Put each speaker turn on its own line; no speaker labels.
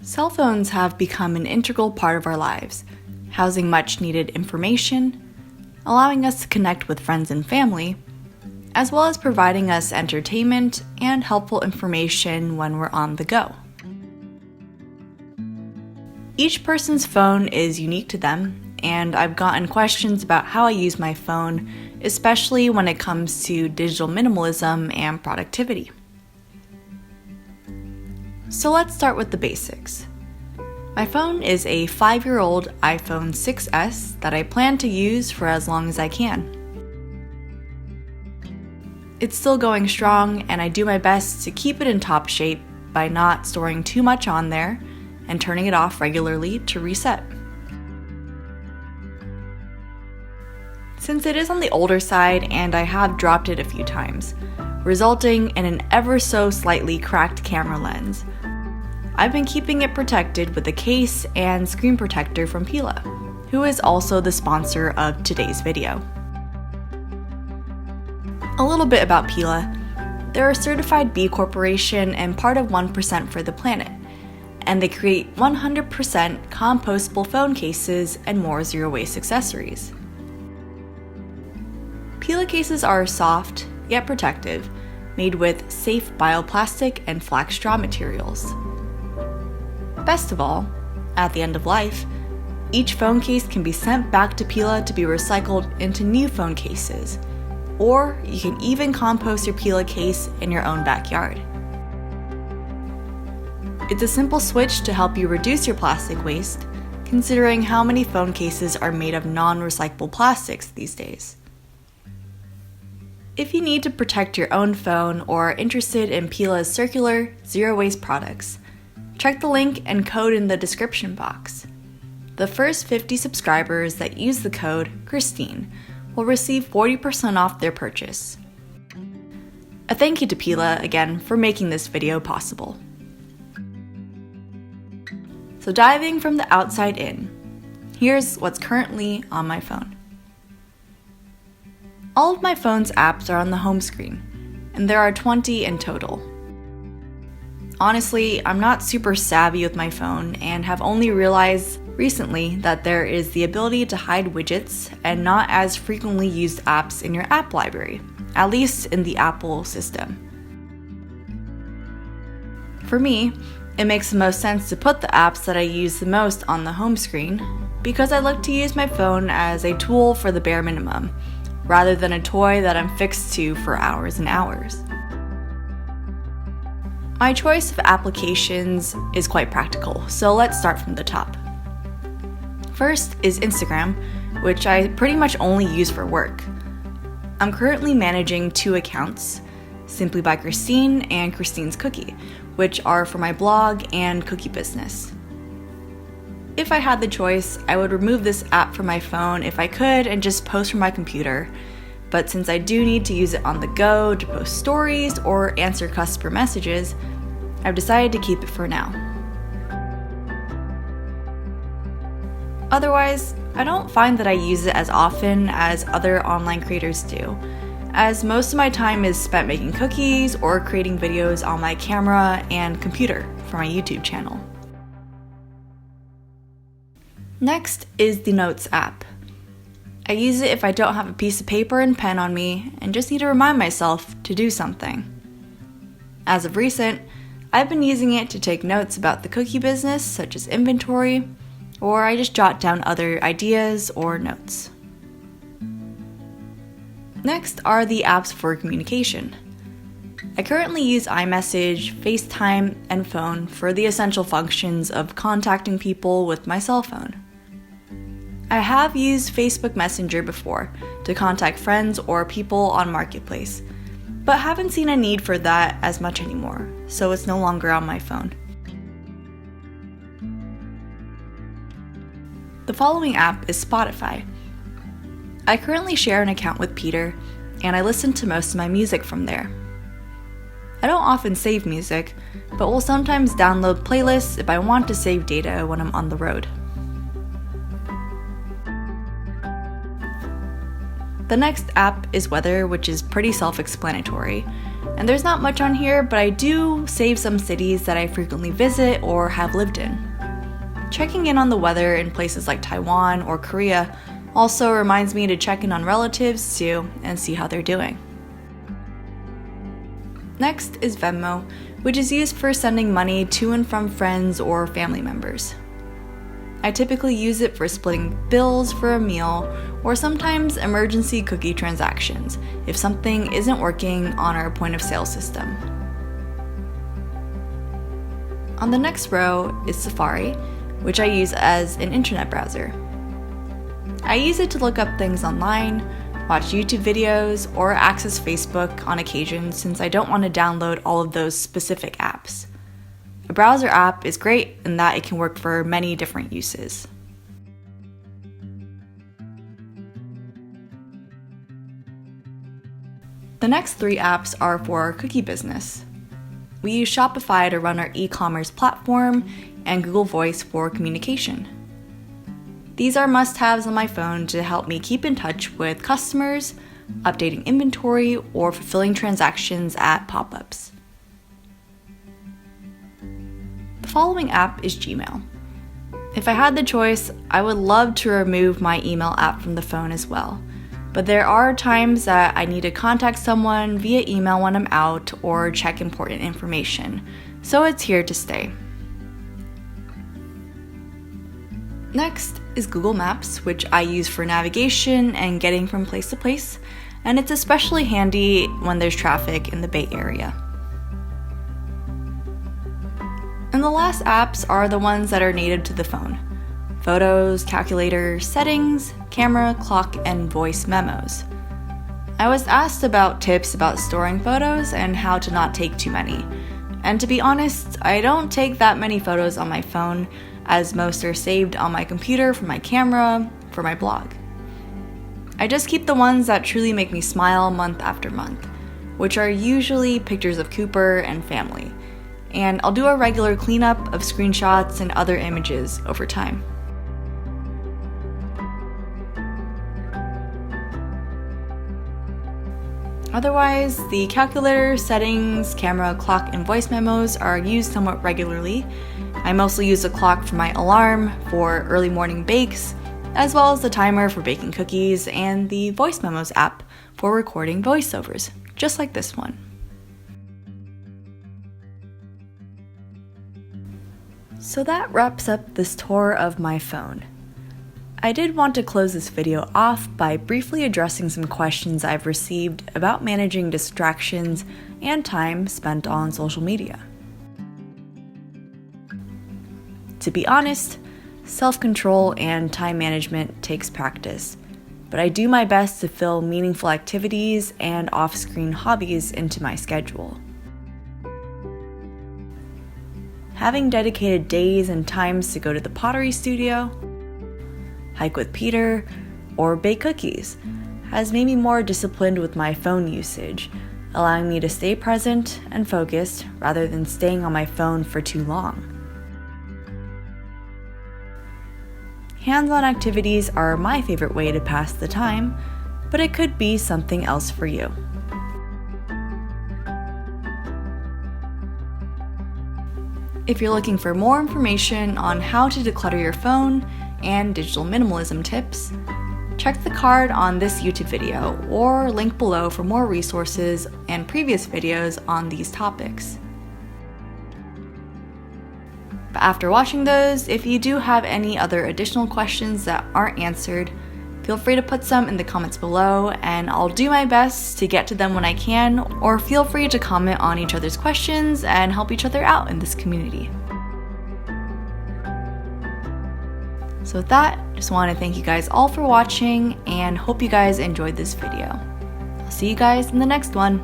Cell phones have become an integral part of our lives, housing much needed information, allowing us to connect with friends and family, as well as providing us entertainment and helpful information when we're on the go. Each person's phone is unique to them, and I've gotten questions about how I use my phone, especially when it comes to digital minimalism and productivity. So let's start with the basics. My phone is a 5-year-old iPhone 6s that I plan to use for as long as I can. It's still going strong, and I do my best to keep it in top shape by not storing too much on there and turning it off regularly to reset. Since it is on the older side and I have dropped it a few times, resulting in an ever so slightly cracked camera lens, I've been keeping it protected with a case and screen protector from Pila, who is also the sponsor of today's video. A little bit about Pila. They're a certified B Corporation and part of 1% for the Planet, and they create 100% compostable phone cases and more zero-waste accessories. Pila cases are soft, yet protective, made with safe bioplastic and flax straw materials. Best of all, at the end of life, each phone case can be sent back to Pila to be recycled into new phone cases, or you can even compost your Pila case in your own backyard. It's a simple switch to help you reduce your plastic waste, considering how many phone cases are made of non-recyclable plastics these days. If you need to protect your own phone or are interested in Pila's circular, zero-waste products, check the link and code in the description box. The first 50 subscribers that use the code Christine will receive 40% off their purchase. A thank you to Pila again for making this video possible. So diving from the outside in, here's what's currently on my phone. All of my phone's apps are on the home screen, and there are 20 in total. Honestly, I'm not super savvy with my phone and have only realized recently that there is the ability to hide widgets and not as frequently used apps in your app library, at least in the Apple system. For me, it makes the most sense to put the apps that I use the most on the home screen because I like to use my phone as a tool for the bare minimum, rather than a toy that I'm fixed to for hours and hours. My choice of applications is quite practical, so let's start from the top. First is Instagram, which I pretty much only use for work. I'm currently managing 2 accounts, Simply by Christine and Christine's Cookie, which are for my blog and cookie business. If I had the choice, I would remove this app from my phone if I could and just post from my computer, but since I do need to use it on the go to post stories or answer customer messages, I've decided to keep it for now. Otherwise, I don't find that I use it as often as other online creators do, as most of my time is spent making cookies or creating videos on my camera and computer for my YouTube channel. Next is the Notes app. I use it if I don't have a piece of paper and pen on me and just need to remind myself to do something. As of recent, I've been using it to take notes about the cookie business, such as inventory, or I just jot down other ideas or notes. Next are the apps for communication. I currently use iMessage, FaceTime, and phone for the essential functions of contacting people with my cell phone. I have used Facebook Messenger before to contact friends or people on Marketplace, but haven't seen a need for that as much anymore, so it's no longer on my phone. The following app is Spotify. I currently share an account with Peter, and I listen to most of my music from there. I don't often save music, but will sometimes download playlists if I want to save data when I'm on the road. The next app is Weather, which is pretty self-explanatory, And there's not much on here, but I do save some cities that I frequently visit or have lived in. Checking in on the weather in places like Taiwan or Korea also reminds me to check in on relatives too and see how they're doing. Next is Venmo, which is used for sending money to and from friends or family members. I typically use it for splitting bills for a meal or sometimes emergency cookie transactions if something isn't working on our point of sale system. On the next row is Safari, which I use as an internet browser. I use it to look up things online, watch YouTube videos, or access Facebook on occasion since I don't want to download all of those specific apps. A browser app is great in that it can work for many different uses. The next three apps are for our cookie business. We use Shopify to run our e-commerce platform and Google Voice for communication. These are must-haves on my phone to help me keep in touch with customers, updating inventory, or fulfilling transactions at pop-ups. The following app is Gmail. If I had the choice, I would love to remove my email app from the phone as well. But there are times that I need to contact someone via email when I'm out or check important information, so it's here to stay. Next is Google Maps, which I use for navigation and getting from place to place, and it's especially handy when there's traffic in the Bay Area. And the last apps are the ones that are native to the phone: photos, calculator, settings, camera, clock, and voice memos. I was asked about tips about storing photos and how to not take too many. And to be honest, I don't take that many photos on my phone, as most are saved on my computer for my camera, for my blog. I just keep the ones that truly make me smile month after month, which are usually pictures of Cooper and family. And I'll do a regular cleanup of screenshots and other images over time. Otherwise, the calculator, settings, camera, clock, and voice memos are used somewhat regularly. I mostly use the clock for my alarm for early morning bakes, as well as the timer for baking cookies and the voice memos app for recording voiceovers, just like this one. So that wraps up this tour of my phone. I did want to close this video off by briefly addressing some questions I've received about managing distractions and time spent on social media. To be honest, self-control and time management takes practice, but I do my best to fill meaningful activities and off-screen hobbies into my schedule. Having dedicated days and times to go to the pottery studio, hike with Peter, or bake cookies has made me more disciplined with my phone usage, allowing me to stay present and focused rather than staying on my phone for too long. Hands-on activities are my favorite way to pass the time, but it could be something else for you. If you're looking for more information on how to declutter your phone and digital minimalism tips, check the card on this YouTube video or link below for more resources and previous videos on these topics. But after watching those, if you do have any other additional questions that aren't answered, feel free to put some in the comments below and I'll do my best to get to them when I can, or feel free to comment on each other's questions and help each other out in this community. So with that, just want to thank you guys all for watching and hope you guys enjoyed this video. I'll see you guys in the next one.